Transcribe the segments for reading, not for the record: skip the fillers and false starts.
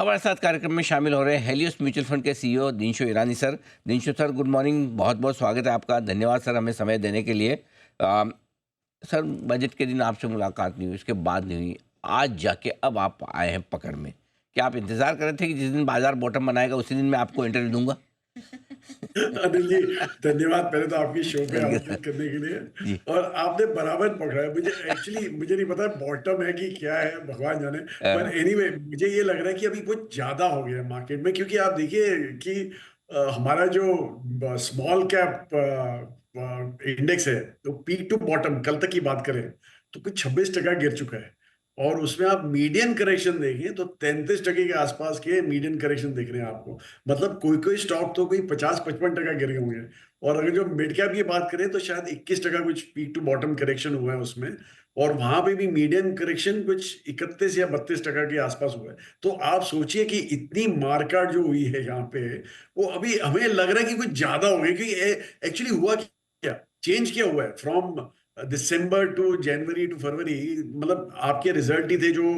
हमारे साथ कार्यक्रम में शामिल हो रहे हैं हेलियोस म्यूचुअल फंड के CEO Dinshaw Irani sir. Dinshaw sir, good morning, बहुत बहुत स्वागत है आपका। धन्यवाद सर हमें समय देने के लिए। अ, सर, बजट के दिन आपसे मुलाकात नहीं हुई, उसके बाद नहीं हुई, आज जाके अब आप आए हैं पकड़ में। क्या आप इंतजार कर रहे थे कि जिस दिन बाजार बॉटम बनाएगा उसी दिन मैं आपको इंटरव्यू दूंगा? अनिल जी, धन्यवाद पहले तो आपकी शो पे थैंक यू सर। आमंत्रित करने के लिए। जी। और आपने बराबर पकड़ा है। मुझे नहीं पता बॉटम है कि क्या है, भगवान जाने। पर अ, एनीवे मुझे ये लग रहा है कि अभी कुछ ज्यादा हो गया है मार्केट में, क्योंकि आप देखिए कि हमारा जो स्मॉल कैप इंडेक्स है, तो पीक टू बॉटम कल तक की बात करें तो कुछ 26% गिर चुका है। और उसमें आप मीडियन करेक्शन देखें तो 33% के आसपास के मीडियन करेक्शन दिख रहे हैं आपको। मतलब कोई कोई स्टॉक तो कोई 50-55% गिर गए होंगे। और अगर जो मिड कैप की बात करें तो शायद 21% कुछ पीक टू बॉटम करेक्शन हुआ है उसमें। और वहां पे भी मीडियन करेक्शन कुछ 31 या 32% के आसपास हुआ है। तो आप सोचिए कि इतनी मार्केट जो हुई है यहाँ पे, वो अभी हमें लग रहा है कि कुछ ज्यादा हो गया, क्योंकि एक्चुअली हुआ क्या, चेंज क्या हुआ है from December to January to February. मतलब आपके रिजल्ट ही थे जो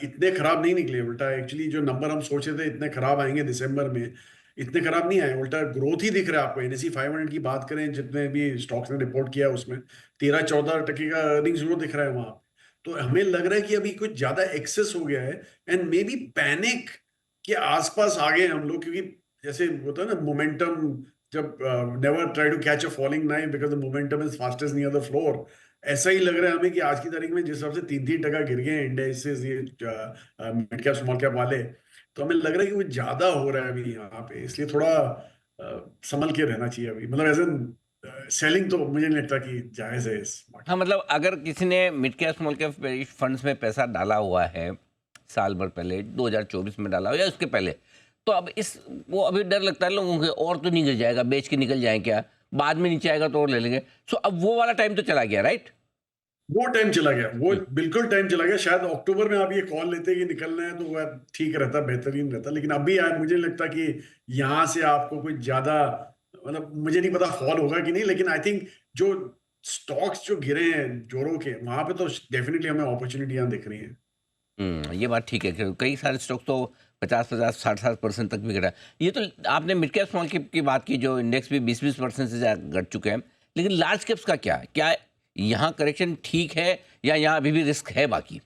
इतने खराब नहीं निकले। उल्टा एक्चुअली जो नंबर हम सोचे थे इतने खराब आएंगे दिसंबर में, इतने खराब नहीं आए। उल्टा ग्रोथ ही दिख रहा है आपको। एनएसई 500 की बात करें, जितने भी स्टॉक्स ने रिपोर्ट किया उसमें 13-14% का अर्निंग्स ग्रोथ दिख रहा है वहां। तो हमें लग रहा है कि अभी कुछ ज्यादा एक्सेस हो गया है। एंड मे बी पैनिक के आसपास आ गए हम लोग, क्योंकि जैसे होता है ना मोमेंटम, जब never try to catch a falling knife because the momentum is fastest near the floor. ऐसा ही लग रहा है हमें कि आज की तारीख में जिस हिसाब से 3-3% गिर गए हैं इंडेक्सेस, ये मिड कैप स्मॉल कैप वाले, तो हमें लग रहा है कि वो ज्यादा हो रहा है अभी यहाँ पे। इसलिए थोड़ा संभल के रहना चाहिए अभी। मतलब एज एन सेलिंग तो मुझे नहीं लगता कि जायज है इस हाँ, मार्केट में। मतलब अगर किसी ने mid cap small cap funds में पैसा डाला हुआ है, साल भर पहले 2024 में डाला हो या उसके पहले, तो अब इस वो अभी डर लगता है लोगों को और तो नहीं गिर जाएगा, बेच के निकल जाए क्या, बाद में नीचे आएगा तो और ले लेंगे। सो अब वो वाला टाइम तो चला गया, राइट? वो टाइम चला गया, वो बिल्कुल टाइम चला गया। शायद अक्टूबर में आप ये कॉल लेते कि निकलना है तो वह ठीक रहता, बेहतरीन रहता। लेकिन अभी यार मुझे नहीं लगता कि यहाँ से आपको कुछ ज्यादा, मतलब मुझे नहीं पता फॉल होगा कि नहीं, लेकिन आई थिंक जो स्टॉक्स जो गिरे हैं जोरों के, वहां पे तो डेफिनेटली हमें अपॉर्चुनिटियां दिख रही हैं। ये बात ठीक है कि कई सारे स्टॉक तो 50-50, 60-60% तक भी गिरा है। ये तो आपने मिड कैप स्मॉल कैप की बात की, जो इंडेक्स भी 20-20% से घट चुके हैं। लेकिन लार्ज कैप्स का क्या है? क्या यहाँ करेक्शन ठीक है या यहाँ अभी भी रिस्क है बाकी?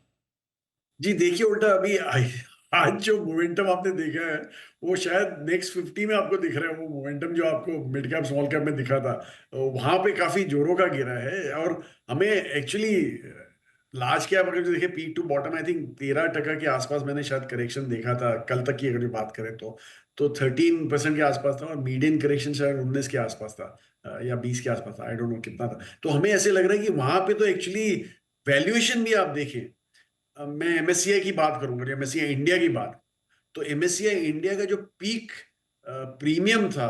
जी देखिए, उल्टा अभी आज जो मोमेंटम आपने देखा है, वो शायद नेक्स्ट 50 में आपको दिख रहा है। वो मोमेंटम जो आपको मिड कैप स्मॉल कैप में दिखा था, वहां पे काफी जोरों का गिरा है। और हमें एक्चुअली लार्ज कैप अगर जो देखे peak to bottom, I think 13% के आसपास मैंने शायद करेक्शन देखा था कल तक की, अगर जो बात करें तो 13% के आसपास था। और मीडियन करेक्शन शायद 19 के आसपास था, या 20 के आसपास था, आई डोंट नो कितना था। तो हमें ऐसे लग रहा है कि वहां पे तो एक्चुअली वैल्यूएशन भी आप देखें। अब मैं एमएससीआई की बात करूंगा, एमएससीआई इंडिया की बात, तो एमएससीआई इंडिया का जो पीक प्रीमियम था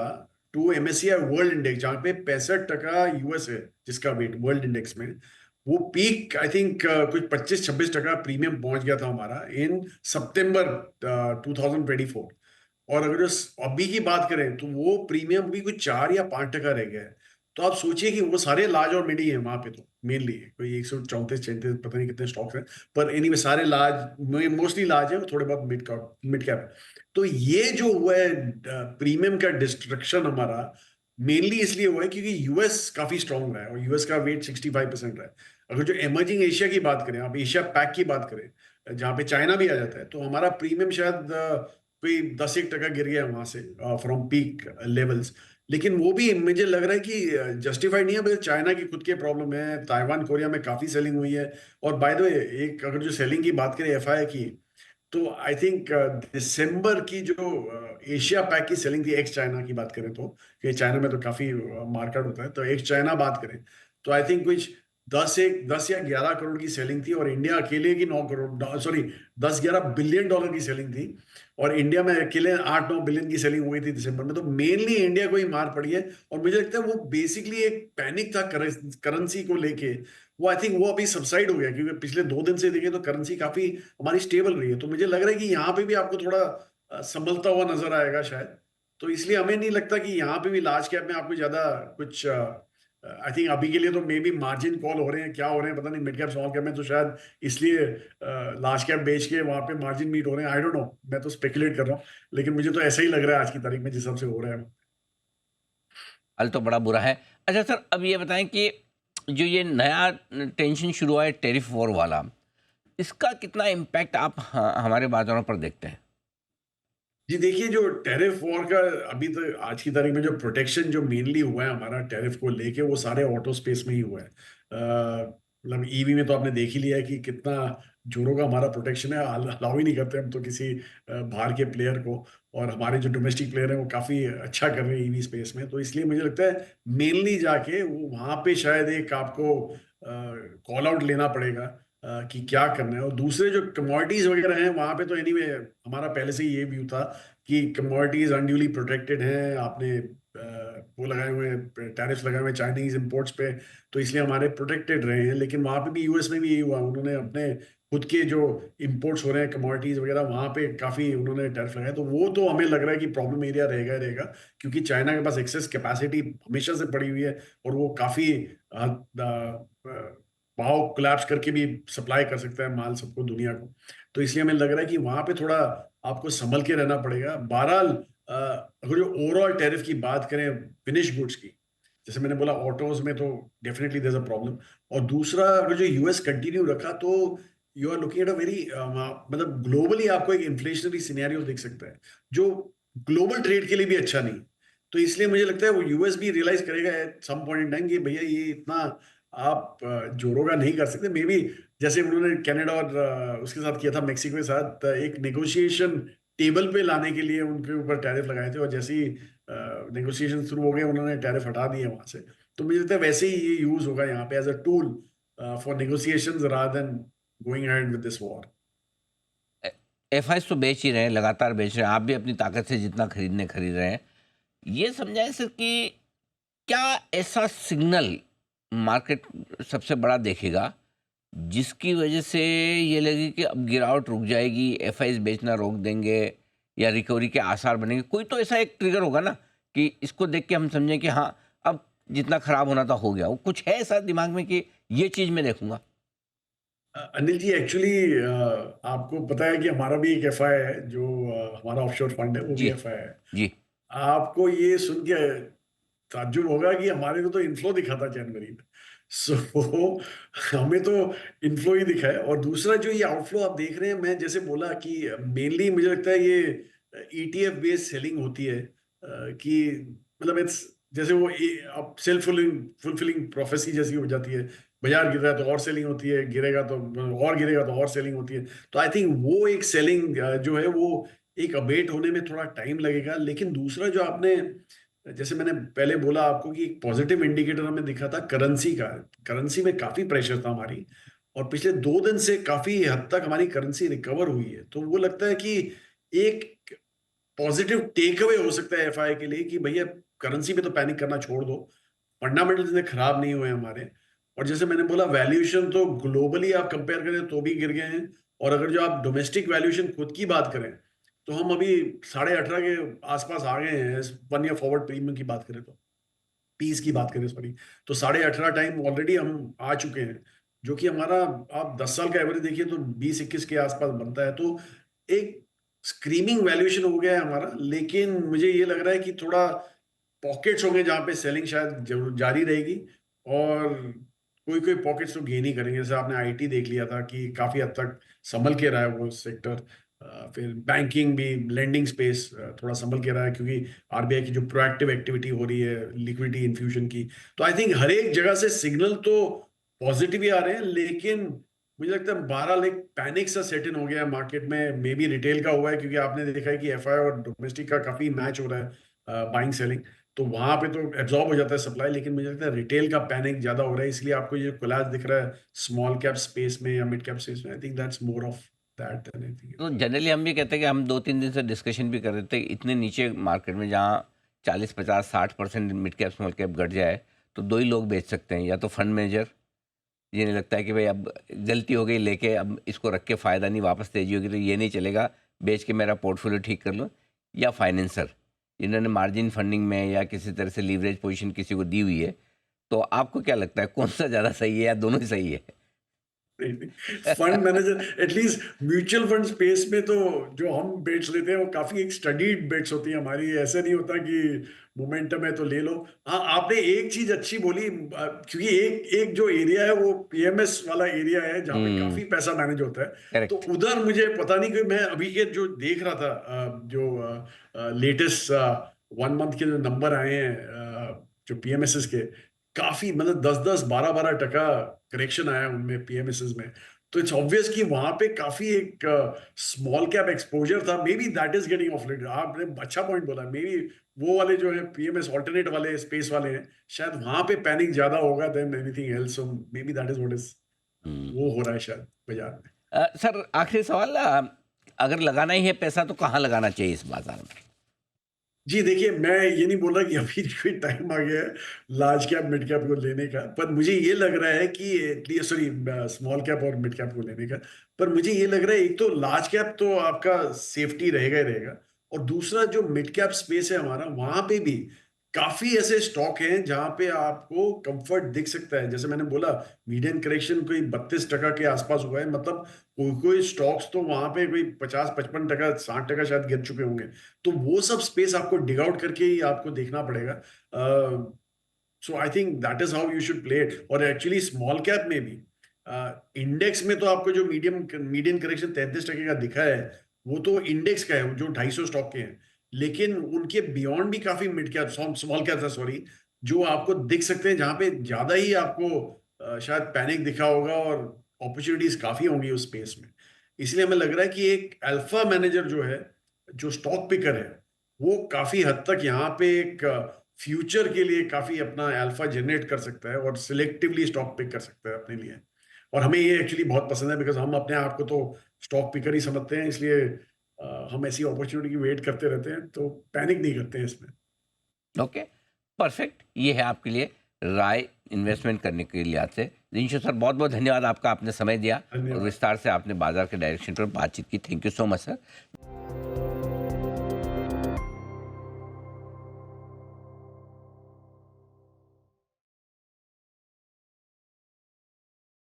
टू एमएससीआई वर्ल्ड इंडेक्स, जहां पे 65% यूएस है जिसका वेट वर्ल्ड इंडेक्स में, वो पीक आई थिंक कुछ 25-26% प्रीमियम पहुंच गया था हमारा इन सितंबर 2024। और अगर जो अभी की बात करें तो वो प्रीमियम भी कुछ 4 या 5% रह गया है। तो आप सोचिए कि वो सारे लार्ज और मिड ही है वहां पे, तो मेनली कोई 134-34 पता नहीं कितने स्टॉक्स हैं। पर एनीवे सारे लार्ज, मोस्टली लार्ज है, थोड़े बहुत मिड कैप। तो ये जो हुआ है प्रीमियम का डिस्ट्रक्शन हमारा, मेनली इसलिए हुआ है क्योंकि यूएस काफी स्ट्रांग रहा है और यूएस का वेट 65% रहा है। अगर जो इमर्जिंग एशिया की बात करें, आप एशिया पैक की बात करें जहाँ पे चाइना भी आ जाता है, तो हमारा प्रीमियम शायद कोई 10-1% गिर गया वहां से फ्रॉम पीक लेवल्स। लेकिन वो भी मुझे लग रहा है कि जस्टिफाइड नहीं है, बिकॉज चाइना की खुद के प्रॉब्लम है, ताइवान कोरिया में काफी सेलिंग हुई है। और बाय द वे, एक अगर जो सेलिंग की बात करें एफआई की, तो आई थिंक दिसंबर की जो एशिया पैक की सेलिंग थी एक्स चाइना की बात करें तो, कि चाइना में तो काफी मार्केट होता है, तो एक्स चाइना बात करें तो आई थिंक कुछ 10 या 11 करोड़ की सेलिंग थी। और इंडिया अकेले की 9 करोड़, सॉरी, 10-11 बिलियन डॉलर की सेलिंग थी। और इंडिया में अकेले 8-9 बिलियन की सेलिंग हुई थी दिसंबर में। तो मेनली इंडिया को ही मार पड़ी है। और मुझे लगता है वो बेसिकली एक पैनिक था करेंसी को लेके। वो आई थिंक वो अभी सबसाइड हो गया, क्योंकि पिछले 2 दिन से देखें तो करेंसी काफी हमारी स्टेबल रही है। तो मुझे लग रहा है कि यहाँ पे भी आपको थोड़ा संभलता हुआ नजर आएगा शायद। तो इसलिए हमें नहीं लगता कि यहाँ पे भी लार्ज कैप में आपको ज्यादा कुछ आई थिंक अभी के लिए तो मे बी मार्जिन कॉल हो रहे हैं, क्या हो रहे हैं पता नहीं, मिड कैप स्मॉल कैप में तो शायद इसलिए लार्ज कैप बेच के वहां पे मार्जिन मीट हो रहे हैं, आई डोंट नो, मैं तो स्पेकुलेट कर रहा हूँ, लेकिन मुझे तो ऐसा ही लग रहा है आज की तारीख में जिस हिसाब से हो रहा है। हाल तो बड़ा बुरा है। अच्छा सर, अब ये बताएं कि जो ये नया टेंशन शुरू हुआ है टैरिफ वॉर वाला, इसका कितना इम्पैक्ट आप हमारे बाजारों पर देखते हैं? जी देखिए, जो टैरिफ वॉर का अभी तक आज की तारीख में जो प्रोटेक्शन जो मेनली हुआ है हमारा टैरिफ को लेके, वो सारे ऑटो स्पेस में ही हुआ है। मतलब ईवी में तो आपने देख ही लिया है कि कितना जोरों का हमारा प्रोटेक्शन है, अलाउ ही नहीं करते हम तो किसी बाहर के प्लेयर को, और हमारे जो डोमेस्टिक प्लेयर हैं वो काफी अच्छा कर रहे हैं ईवी स्पेस में, तो इसलिए मुझे लगता है मेनली जाके वो वहां पे शायद एक आपको कॉल आउट लेना पड़ेगा कि क्या करना है। और दूसरे जो कमोडिटीज वगैरह हैं वहां पे तो एनीवे हमारा पहले से ही ये व्यू था कि कमोडिटीज अनड्यूली प्रोटेक्टेड हैं, आपने वो लगाए हुए टैरिफ लगाए हुए चाइनीज इंपोर्ट्स पे, तो इसलिए हमारे प्रोटेक्टेड रहे हैं। लेकिन वहां पे भी यूएस में भी यही हुआ, उन्होंने अपने खुद के जो इंपोर्ट्स हो रहे हैं कमोडिटीज वगैरह वहां पे काफी उन्होंने टैरिफ लगाए, तो वो तो हमें लग रहा है कि प्रॉब्लम एरिया रहेगा ही रहेगा, क्योंकि चाइना के पास एक्सेस कैपेसिटी हमेशा से पड़ी हुई है, और वो काफी भाव कोलैप्स करके भी सप्लाई कर सकता है माल सबको, दुनिया को। तो इसलिए हमें लग रहा है कि वहां पे थोड़ा आपको संभल के रहना पड़ेगा। बहरहाल अगर जो ओवरऑल टैरिफ की बात करें फिनिश गुड्स की, जैसे मैंने बोला ऑटोज में तो definitely there is a problem, और दूसरा अगर जो यूएस कंटिन्यू रखा तो you are looking at a very, मतलब ग्लोबली आपको एक इन्फ्लेशनरी सिनेरियो दिख सकता है जो ग्लोबल ट्रेड के लिए भी अच्छा नहीं। तो इसलिए मुझे लगता है वो यूएस भी रियलाइज करेगा at some point in time कि भैया ये इतना आप जोरों का नहीं कर सकते। मे बी जैसे उन्होंने कनाडा और उसके साथ किया था मेक्सिको के साथ, एक नेगोशिएशन टेबल पे लाने के लिए उनके ऊपर टैरिफ लगाए थे, और जैसे ही नेगोशिएशन शुरू हो गए उन्होंने टैरिफ हटा दिए वहां से। तो मुझे लगता है वैसे ही ये यूज होगा यहाँ पे as a tool for negotiations rather than going ahead with this war. FIIs तो बेच ही रहे हैं, लगातार बेच रहे हैं, आप भी अपनी ताकत से जितना खरीद रहे हैं। ये समझाएं सर कि क्या ऐसा सिग्नल मार्केट सबसे बड़ा देखेगा जिसकी वजह से ये लगे कि अब गिरावट रुक जाएगी, एफआईज बेचना रोक देंगे या रिकवरी के आसार बनेंगे? कोई तो ऐसा एक ट्रिगर होगा ना कि इसको देख के हम समझें कि हाँ, अब जितना खराब होना था हो गया। वो कुछ है ऐसा दिमाग में कि ये चीज़ मैं देखूंगा? अनिल जी, एक्चुअली आपको पता है कि हमारा भी एक एफआई है, जो हमारा ऑफशोर फंड है वो भी जी। एफआई है। जी। आपको ये सुन के ताज्जुब होगा कि हमारे को तो इन्फ्लो दिखा था जनवरी में। सो हमें तो इन्फ्लो ही दिखा है, और दूसरा जो ये आउटफ्लो आप देख रहे हैं, मैं जैसे बोला कि मेनली मुझे लगता है ये ईटीएफ बेस्ड सेलिंग होती है, कि मतलब इट्स जैसे वो अब सेल्फ फुलफिलिंग प्रोफेसी जैसी हो जाती है। बाजार गिर रहा है तो और सेलिंग होती है, गिरेगा तो और गिरेगा तो और सेलिंग होती है। तो आई थिंक वो एक सेलिंग जो है वो एक अबेट होने में थोड़ा टाइम लगेगा। लेकिन दूसरा जो आपने, जैसे मैंने पहले बोला आपको कि एक पॉजिटिव इंडिकेटर हमें दिखा था करेंसी का, करेंसी में काफी प्रेशर था हमारी, और पिछले 2 दिन से काफी हद तक हमारी करेंसी रिकवर हुई है। तो वो लगता है कि एक पॉजिटिव टेक अवे हो सकता है एफआई के लिए कि भैया करेंसी पे तो पैनिक करना छोड़ दो, फंडामेंटल्स इतने खराब नहीं हुए हमारे। और जैसे मैंने बोला वैल्यूएशन तो ग्लोबली आप कंपेयर करें तो भी गिर गए हैं, और अगर जो आप डोमेस्टिक वैल्यूएशन खुद की बात करें तो हम अभी 18.5 के आसपास आ गए हैं, 1 ईयर फॉरवर्ड प्रीमियम की बात करें तो, पीस की बात करें सॉरी, तो 18.5 टाइम ऑलरेडी हम आ चुके हैं, जो कि हमारा आप 10 साल का एवरेज देखिए तो 20-21 के आसपास बनता है। तो एक स्क्रीमिंग वैल्यूएशन हो गया है हमारा। लेकिन मुझे ये लग रहा है कि थोड़ा पॉकेट्स होंगे जहां पे सेलिंग शायद जरूर जारी रहेगी, और कोई कोई पॉकेट्स तो गेन ही करेंगे। जैसे आपने आईटी देख लिया था कि काफी हद तक संभल के रहा है वो सेक्टर। फिर बैंकिंग भी, लेंडिंग स्पेस थोड़ा संभल के रहा है, क्योंकि आरबीआई की जो प्रोएक्टिव एक्टिविटी हो रही है लिक्विडिटी इन्फ्यूजन की। तो आई थिंक हर एक जगह से सिग्नल तो पॉजिटिव ही आ रहे हैं, लेकिन मुझे लगता है 12 लाख पैनिक सा सेट इन हो गया है मार्केट में। मे बी रिटेल का हुआ है, क्योंकि आपने देखा है कि एफआई और डोमेस्टिक का काफी मैच हो रहा है बाइंग सेलिंग, तो वहां पे तो एब्जॉर्ब हो जाता है सप्लाई। लेकिन मुझे लगता है रिटेल का पैनिक ज्यादा हो रहा है, इसलिए आपको ये कोलैप्स दिख रहा है स्मॉल कैप स्पेस में या मिड कैप स्पेस में। I think that's more of that than anything तो एल्स। जनरली हम भी कहते हैं कि हम 2-3 दिन से डिस्कशन भी कर रहे थे, इतने नीचे मार्केट में जहाँ 40-50-60% मिड कैप स्मॉल कैप घट जाए तो दो ही लोग बेच सकते हैं, या तो फंड मैनेजर, ये नहीं लगता है कि भाई अब गलती हो गई लेके अब इसको रख के फ़ायदा नहीं, वापस तेजी होगी तो ये नहीं चलेगा, बेच के मेरा पोर्टफोलियो ठीक कर लो, या फाइनेंसर जिन्होंने मार्जिन फंडिंग में या किसी तरह से लीवरेज पोजीशन किसी को दी हुई है, तो आपको क्या लगता है कौन सा ज़्यादा सही है या दोनों ही सही है? Fund manager at least mutual fund space में तो जो हम बेट्स लेते हैं वो काफी एक स्टडीड बेट्स होती है हमारी। ऐसे नहीं होता कि मोमेंटम है तो ले लो। हाँ, आपने एक चीज अच्छी बोली, क्योंकि एक एक जो एरिया है वो पीएमएस वाला एरिया है जहाँ पे काफी हुँ, पैसा मैनेज होता है। तो करेक्ट। उधर मुझे पता नहीं कि मैं अभी के जो देख रहा था, जो लेटेस्ट 1 मंथ के जो नंबर आए हैं, जो पीएमएस के, काफी मतलब 10-10 12-12 टका करेक्शन आया उनमें पीएमएस में। तो इट्स ऑब्वियस कि वहां पे काफी एक स्मॉल कैप एक्सपोजर था। May be that is getting of late. आपने अच्छा पॉइंट बोला। मे बी वो वाले जो है पीएमएस ऑल्टरनेट वाले स्पेस वाले हैं, शायद वहां पे पैनिक ज्यादा होगा then anything else. So may B that is what is हुँ। वो हो रहा है शायद बाजार में। सर आखिरी सवाल, अगर लगाना ही है पैसा तो कहाँ लगाना चाहिए इस बाज़ार में? जी, देखिए, मैं ये नहीं बोल रहा कि अभी कोई टाइम आ गया है लार्ज कैप, मिड कैप को लेने का, पर मुझे ये लग रहा है कि सॉरी, स्मॉल कैप और मिड कैप को लेने का। पर मुझे ये लग रहा है, एक तो लार्ज कैप तो आपका सेफ्टी रहेगा ही रहेगा, और दूसरा जो मिड कैप स्पेस है हमारा, वहाँ पे भी काफ़ी ऐसे स्टॉक हैं जहाँ पे आपको कम्फर्ट दिख सकता है। जैसे मैंने बोला, मीडियन करेक्शन कोई 32% के आसपास हुआ है, मतलब कोई-कोई स्टॉक्स तो वहाँ पे कोई 50-55%, 60% शायद गिर चुके होंगे। तो वो सब स्पेस आपको डिग आउट करके ही आपको देखना पड़ेगा। So I think that is how you should play it. और एक्चुअली स्मॉल कैप में भी इंडेक्स में तो आपको जो मीडियम करेक्शन 33% का दिखा है, वो तो इंडेक्स का है जो 250 स्टॉक के हैं। लेकिन उनके बियॉन्ड भी काफी मिड कैप, स्मॉल कैप था सॉरी, जो आपको दिख सकते हैं, जहां पे ज्यादा ही आपको शायद पैनिक दिखा होगा, और अपॉर्चुनिटीज काफी होंगी उस स्पेस में। इसलिए हमें लग रहा है कि एक अल्फा मैनेजर जो है, जो स्टॉक पिकर है, वो काफी हद तक यहाँ पे एक फ्यूचर के लिए काफी अपना अल्फा जनरेट कर सकता है, और सिलेक्टिवली स्टॉक पिक कर सकता है अपने लिए। और हमें ये एक्चुअली बहुत पसंद है, बिकॉज हम अपने आप को तो स्टॉक पिकर ही समझते हैं। इसलिए हम ऐसी अपॉर्चुनिटी की वेट करते रहते हैं, तो पैनिक नहीं करते हैं इसमें। Okay, perfect. ये है आपके लिए राय इन्वेस्टमेंट करने के लिहाज से। दिनशो सर, बहुत-बहुत धन्यवाद आपका, आपने समय दिया और धन्यवाद। विस्तार से आपने बाज़ार के डायरेक्शन पर बातचीत की। Thank you so much sir.